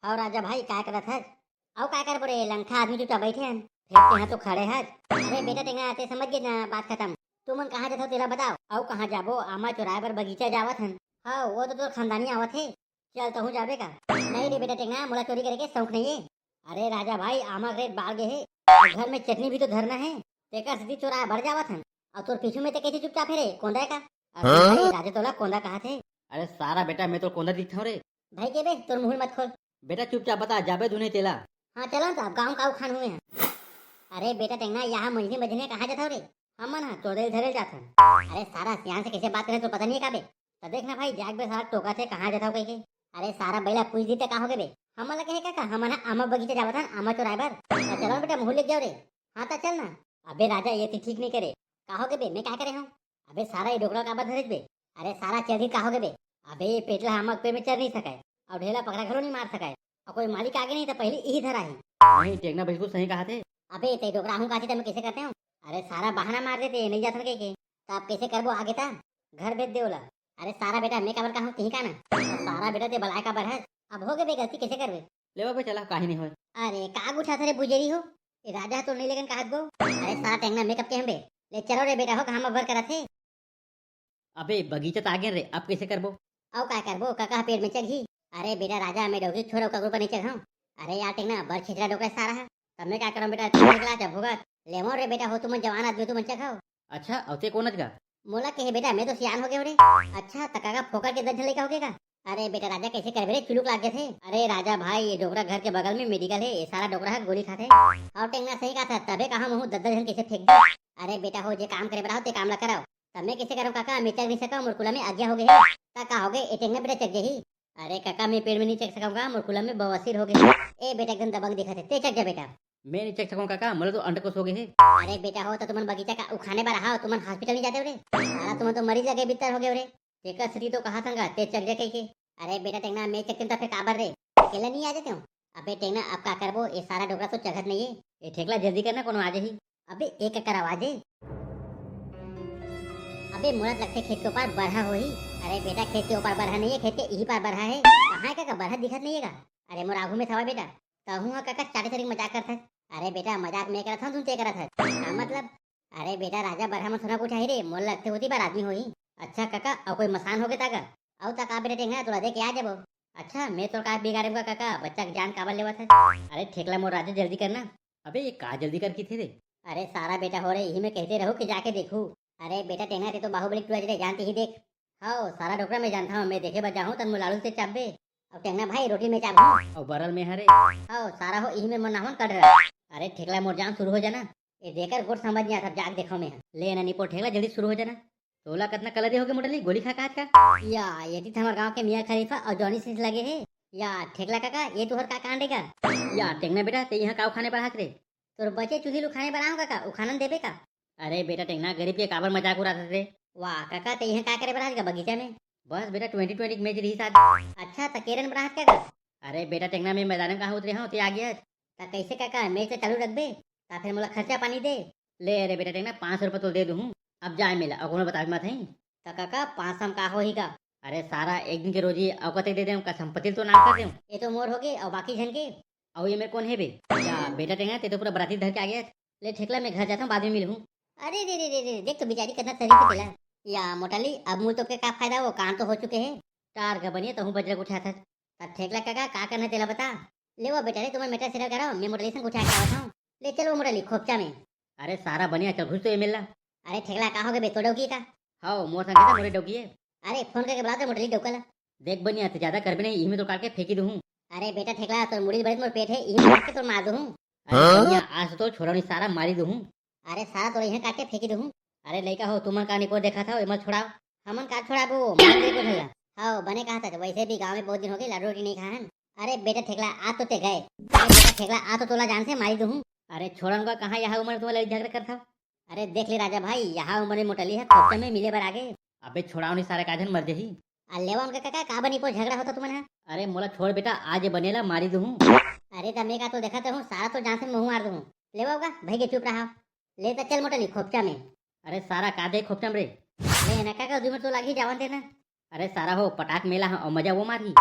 और राजा भाई क्या करत है? औ काय कर बोरे लंका आदमी चुपचाप बैठे हैं, फेंकते हैं तो खड़े हैं। अरे बेटा टेंगा आते समझ गए ना, बात खत्म। तू मन कहाँ जाता हो तेरा बताओ। औ कहाँ जाबो, आमा चुराए पर बगीचा जावत हन। हाँ वो तो खानदानी आवत है। चल तहू जाबे का? नहीं रे बेटा टेंगा, मोला चोरी करे के शौक नहीं है। अरे राजा भाई आमा ग्रेट बाल गे है, और घर में चटनी भी तो धरना है। तेकर सीधी चुराए भर जावत हन। और तोर पीछू में ते कैसे चुपचाप है रे कोंदा का? अरे भाई राजा तोला कोंदा कहा थे? अरे सारा बेटा मैं तो कोंदा दिखता हूँ रे। भाई के बे तोर मुंह मत खोल। बेटा चुपचाप बता, जाबे तूने तेला। हाँ चलो तो गाँव का खान हुए हैं। अरे बेटा टेंगना यहाँ मंझली बजने कहाँ जाता हो रे? हम ना चौदह धरे जाते हैं। अरे सारा सियान से कैसे बात करे तो पता नहीं है का बे? तो देखना भाई जाग बे सारा टोका थे कहाँ जाता हो कहीं के। अरे सारा बैला पूछ दी कहाँ हो गए बे? हम लगे है का हम ना आमा बगीचा जावा था आमा चौराहे पर। तो चलो बेटा मुँह लेके जाओ रे। हाँ तो चल ना। अबे राजा ये तो ठीक नहीं करे। कहाँ हो गए बे? मैं क्या करे हूँ? अबे सारा ये डोकरा का धरे बे। अरे सारा चढ़ी कहाँ हो गए बे? अबे ये पेटला हम पे में चढ़ नहीं सका और ढेला पकड़ा घरों नहीं मार सका और कोई मालिक आगे नहीं तो पहले यही धरा है। नहीं टेकना बिल्कुल सही कहा थे। अबे ते डोकरा हूँ काची तब कैसे करते हो? अरे सारा बहाना मार देते नहीं जा सके के। तो आप कैसे करबो आगे था? घर भेज दे बोला। अरे सारा बेटा मैं कबर का हूँ तीही का ना। और सारा बेटा ते बलाय का बर है। अब हो गए बे गलती कैसे करबे? ले बाबे चला काहे नहीं होए। अरे काग उठा थे रे बुजेरी हो। ये राजा तो नहीं लेकिन काग गो। अरे सारा टेंगना मेकअप के हम बे। ले चलो रे बेटा हो कहाँ में भर करा थे। अबे बगीचा तो आगे रे, अब कैसे करबो? औ काय करबो काका पेड़ में चढ़ी। अरे बेटा राजा मैं डोगी छोड़ो का ऊपर नहीं चढ़ाऊं। अरे यार टेंगना बर छितरा डोकरा सारा है। तब मैं क्या करूं बेटा निकला जब होगा। लेमो रे बेटा हो तुम जवान आदमी तुम चखाओ। अच्छा अवते कोनच गा। मोला के है बेटा मैं तो सियान हो गया रे। अच्छा तकागा फोकर के दर्जन लेकर हो गया। अरे बेटा राजा कैसे कर रे चुलुक लाग गए थे। अरे राजा भाई ये डोकरा घर के बगल में मेडिकल है, ये सारा डोकरा है गोली खाते। और टेंगना सही कहा था तबे कहा मुंह दद्दर जन कैसे फेंक दे। अरे बेटा हो जे काम करे बढ़ाओ ते काम ला कराओ। तब मैं कैसे करूं काका, मैं चल नहीं सका मुरकुला में आज्ञा हो गई है। काका हो गए ए टेंगना बेटा चक गई। अरे काका मैं पेड़ में नहीं चक सकूंगा, मुरकुला में बवासीर हो गई। ए बेटा एकदम दबंग दिखा थे ते चक जा बेटा। मैं नहीं चेक सकूं काका, मोले तो अंडर को सो गए है। अरे बेटा हो तो तुमन बगीचा का उखाने पर रहा हो, तुमन हॉस्पिटल नहीं जाते हो रे। सारा तुम तो मरीज लगे भीतर हो गए रे। तेका श्री तो कहा था ते चक जा कहीं के। अरे बेटा टेंगना मैं चकते तो फिर काबर रे अकेला नहीं आ जाते हो। अबे टेंगना अब क्या करबो, ये सारा डोकरा तो चघत नहीं है। ये ठेकला जल्दी करना कोनो आज ही। अबे एक कर आवाज है। अबे मुरत लगते खेत के ऊपर बरहा हो ही। अरे बेटा खेत के ऊपर बरहा नहीं है, खेत के यही पर बरहा है। कहाँ का बरहा दिखत नहीं है। अरे मोर आगू में था बेटा। कहूँ काका चाटे तरीक मजाक करता है। अरे बेटा मजाक मैं करा था तुम ते करा था क्या मतलब? अरे बेटा राजा बरहा में थोड़ा कुछ आई रे, मोल लगते होती बार आदमी हो ही। अच्छा काका और कोई मसान हो गया ताका? औ तक बेटा टेंगा तोला दे के आ जाबो। अच्छा मैं तो का बिगाड़े काका, बच्चा के जान काबर लेवत है। अरे ठेकला मोर राजा जल्दी करना। अबे ये का जल्दी कर की थे रे। अरे सारा बेटा हो रे यही में कहते रहो कि जाके देखूं। अरे बेटा टेंगा ते तो बाहुबली टू अजरे जानती ही देख। हाँ सारा डोकरा मैं जानता हूँ, मैं देखे बजा हूँ तन मुलालू से चाबे। अब टेंगना भाई रोटी में चाबू। और बरल में हरे। हाँ सारा हो यही में मन नावन कर रहा। अरे ठेकला मोर जान शुरू हो जाना। ये देकर गुट समझ नहीं आता जाग देखो मैं। ले ना निपो ठेकला जल्दी शुरू हो जाना। तोला कितना कलर हो गया मोटली गोली खा काट का। या ये थी हमारे गांव के मियां खलीफा और जॉनी सिंह लगे है। या ठेकला काका ये तुहर का कांडेगा? या टेंगना बेटा ते यहाँ काव खाने पर हाथ रे। तोर बचे चूल्ही खाने बनाऊं काका उखानन देबे का? अरे बेटा टेंगना गरीब के काबर मजाक उड़ाते थे। वाह काका ते यहाँ का करे बराज का बगीचा में? बस बेटा 2020 मैच रही शायद। अच्छा तो केरन बराज का? अरे बेटा टेंगना में मैदान में कहाँ उतरे हूँ ते आ गया। तो कैसे काका मैच चालू रख दे ता फिर मोला खर्चा पानी दे। ले अरे बेटा टेंगना 500 रुपये तो दे दूँ। अब जाए मेला और कोनो बता मत है। तो काका 500 का हो ही का? अरे सारा एक दिन के रोजी अवकते दे दूँ का संपत्ति तो नाम कर दूँ। ये तो मोर हो गए और बाकी झन के। और ये मेरे कौन है बे? या बेटा टेंगा ते तो पूरा बराती धर के आ गया। ले ठेकला मैं घर जाता हूँ बाद में मिलूँ। अरे रे रे रे रे देख तो बेचारी कितना तरीके चला। या मोटाली अब मुँह तो के का फायदा, वो काम तो हो चुके हैं। टार का बनिए तो हूँ बजरग उठा था। तब ठेकला काका का करना तेला बता। ले वो बेटा रे तुम्हें मेटा सिरा कराओ, मैं मोटली से उठा के आवत हूँ। ले चलो मोटली खोपचा में। अरे सारा बनिया चल घुस तो ये मिल रहा। अरे ठेकला का हो गए बे तो डोकी का? हाँ मोर संगे था मोरे डोकी है। अरे फोन करके बुला दे मोटली डोकला। देख बनिया तो ज्यादा कर भी नहीं, इही में तो काट के फेंकी दूँ। अरे बेटा ठेकला तो मुड़ी बड़ी मोर पेट है, यही काट के तो मार दूँ। अरे बनिया आज तो छोड़ा नहीं सारा मारी दूँ। अरे सारा तो यहाँ काट के फेंकी दूँ। अरे लड़का हो तुमन का निको देखा था मत छोड़ाओ। हमन काट छोड़ा वो मार दे को ठेला। हाँ बने कहा था वैसे भी गांव में बहुत दिन हो गए लाडू रोटी नहीं खान। अरे बेटा ठेकला आ तो ते गए। अरे बेटा ठेकला आ तो तोला जान से मारी दूँ। अरे छोड़न का कहाँ यहाँ उम्र तुम्हारे झगड़ा करता। अरे देख ले राजा भाई यहाँ उम्र मोटली है, खोपचा में मिले बर आगे। अबे छोड़ाओ नहीं सारे काजन मर जही। लेवा उनका काका का बनी पो झगड़ा होता तुम्हारा? अरे मोला छोड़ बेटा आज बनेला मारी दूँ। अरे तब मैं का तो देखा हूँ सारा तो जान से मुँह मार दूँ। लेवा होगा भाई के चुप रहा। ले तो चल मोटली खोपचा में। अरे सारा का दे खोपचम रे। ले ना काका दो मिनट तो लागी जावन देना। अरे सारा हो पटाक मेला हाँ और मजा वो मारी।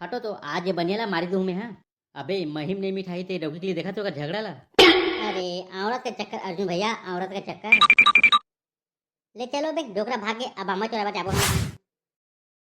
हटो तो आज बनेला मारी दूँ मैं हाँ। अबे महिम ने मिठाई ते डौकी के लिए देखा तो का झगड़ा ला। अरे औरत का चक्कर अर्जुन भैया, औरत का चक्कर। ले चलो बे डोकरा भागे अब अम्मा चोरा जाबो ना।